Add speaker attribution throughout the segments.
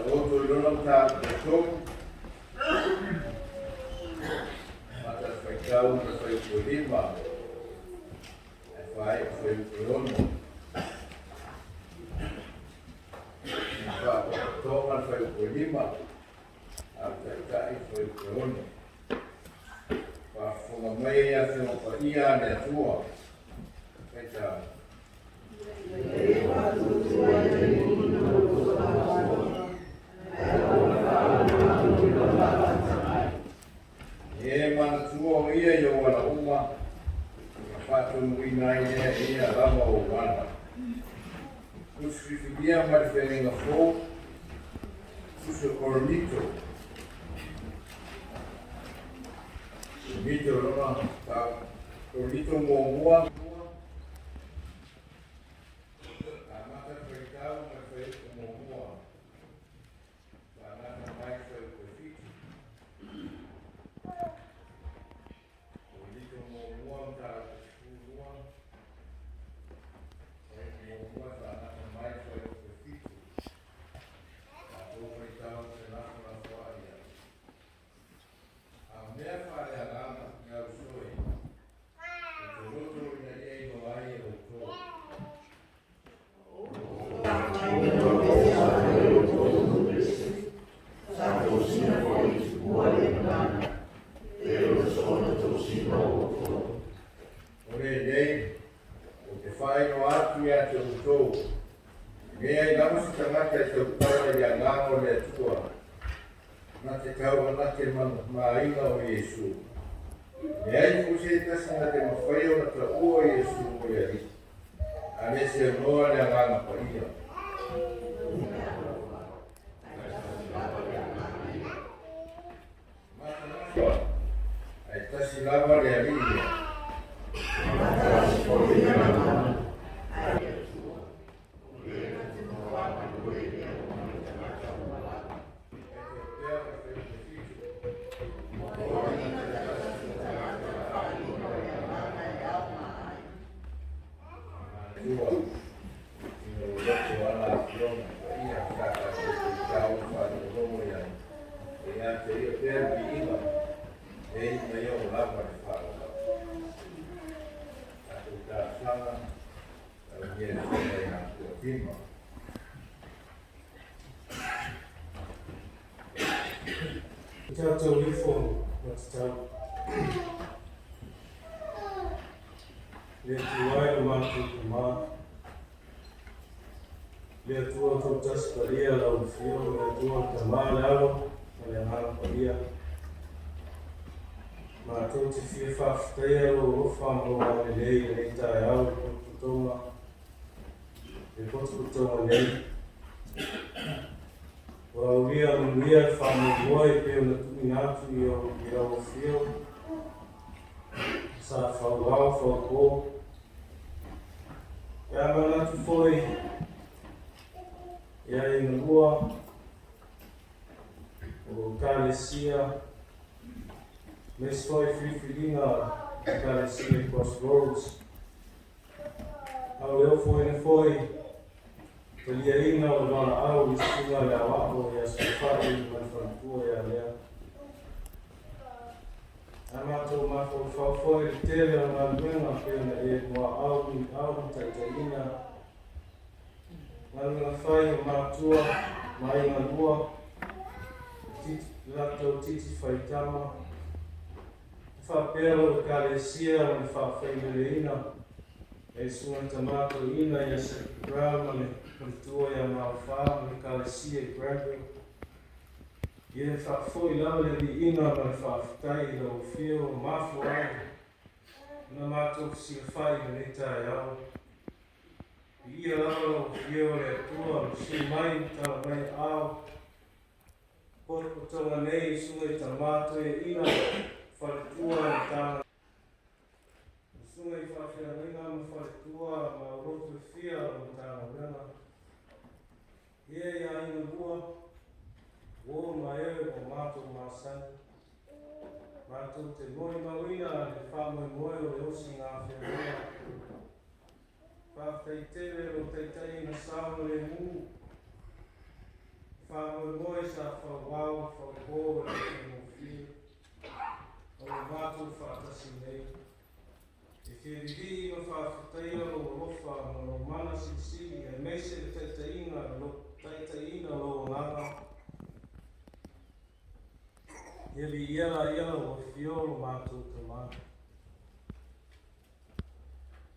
Speaker 1: roto lona tātou, mata whaikau na whaipulima, e whai o whaipulono. Whakatonga whaipulima, a taitai whaipulono. Whafunga mai a te opa ia ne atua, kaita. E mana tua ia i o wana uma, whatu mui nai nea ia lama o wana. Kusifikia marifenga fo, kuso koronito. Koronito lona, ta koronito mo mua.
Speaker 2: Tātou reform, what's tātou? Lea tu waino mātu ku mā. Lea tua tau tasi paria lau whio, lea tua ta mā lealo, ma lea hana paria. Mā tau te whia whawhitaia lo rofa mo wane lei nei tae au, potukutonga. E potukutonga nei. Wa uria uria whamu moe peo na tumi atu i au whio. Sa whauau whauko. Ia mana tu foi. Ia i ngua. O Kalesia. Mes foi whiwhiringa Kalesia Crossroads. Au leo foi na foi. Talia ina o wana au i singa lea wako ia sifari manfantua ia lea. Amato mafo whawhoi tele o ngā luenga pēna e mua au taitaina. Ngā whai o mātua, mai ngā lua, lato titi whaitama. Whapero o Kalesia o ni whawhaimere ina. E sunga tamato ina ia Brown le kultua ya mawha le Kalesia i Bradley. Ia whawhoi lau le di ina ma le whawhitai la o whio o mafu ai. Na mātou si whai le netai au. Ia lau o whio le tua si mai tala mai au. Porko tonga nei sunga i tamato e ina whaletua le tanga. Sunga i whawhia ringa ma whaletua ma roto whia o tanga rena. Ia ia ina lua. Wo mai e o mātou māsani. Mātou te moi mawina le whamoi moi o le osi ngā whia. Whawhai tere o teitai na sāma le mū. whamoemoe sa whawau, whakō, e te mowhia. O le mātou whaatasi nei. E whiriri ma whawhataia o lofa ma no mana sisi e meise le taitaina lo nganga. Ili iela o whiolo mātou te mana.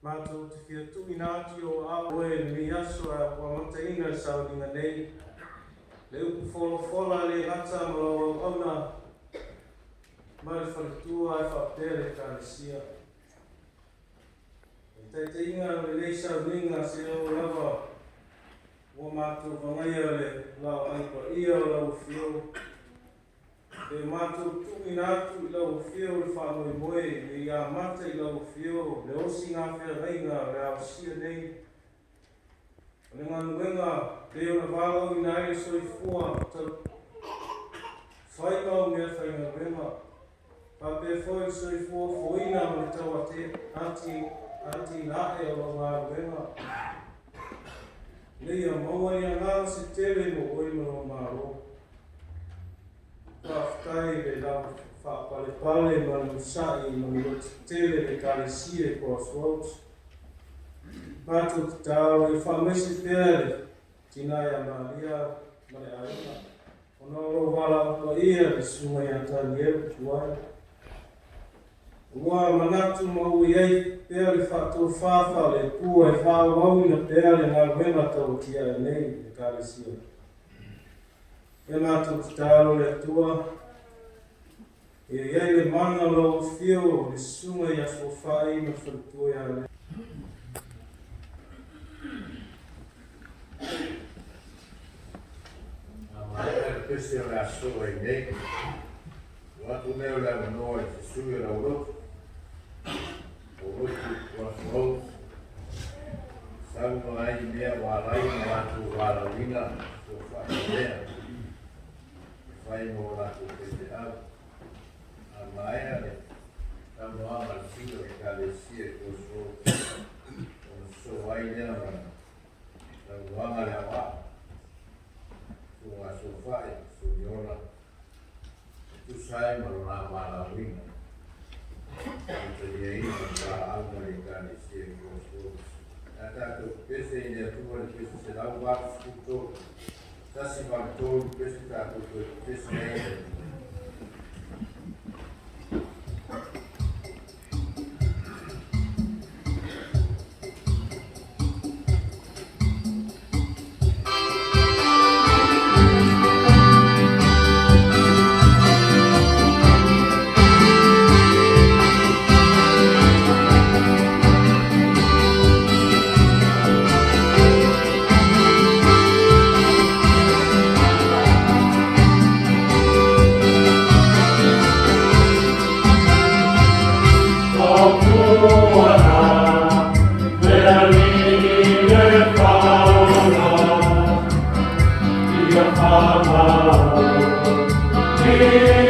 Speaker 2: Mātou te whia tui nāti o aoe ni aso a wamataina sau ninga nei. Le upu wholofola le ngata ma lo ona. Ma le whaletua e whapere kānesia. E taitainga le leisa ninga se o lava. Ua mātou whangaia le lau aipa ia o lau whio. E mātou tui nātu I lau whio le whamoemoe, le ia mata I lau whio, le osi ngā whea reinga, le au sia nei. Le ngā nuenga, le o na wālau I nai le soifua, tau whaikau mea whainga rema. Pape foi soifua foina mo le tau ate, ati nae o ngā rema. Le ia maua ia ngā se tele mo oima o maro. Whaftai le lau whapale ma le usai ma le tele le kālesia Crossroads. Mātou te tāo e whamese pēre, tina ia Maria ma le aina. Ono ro wala apa ia le sunga ia tānielu tuai. Ua manatu mau iei pēre whātou whāwha le pua e whāwau na pēre ngā wema tau kia e nei le kālesia. E mātou te tāro le tua, e iei le mana lau whio le sunga I aso whai ma whalitua ia le.
Speaker 1: Mai e pese o le aso e nei. Watu neo le manoa e te sui o lau rotu. O rotu Crossroads. Sabu malai mea wārai na watu wārawina o whai mea. Vai mo la tu pete au. A maea le tamo ama singa ke kālesia Crossroads. O so ai lea ma tamo ama le awa. So ngā so whai, so niona. Tu sai ma lo nā mara wina. Te lia ina ka alma le kālesia Crossroads. A tātou pese I lea tua le pese se lau wāku skuto. Tasi whakatōru pesi tātou koe pesi nei.
Speaker 3: Amen.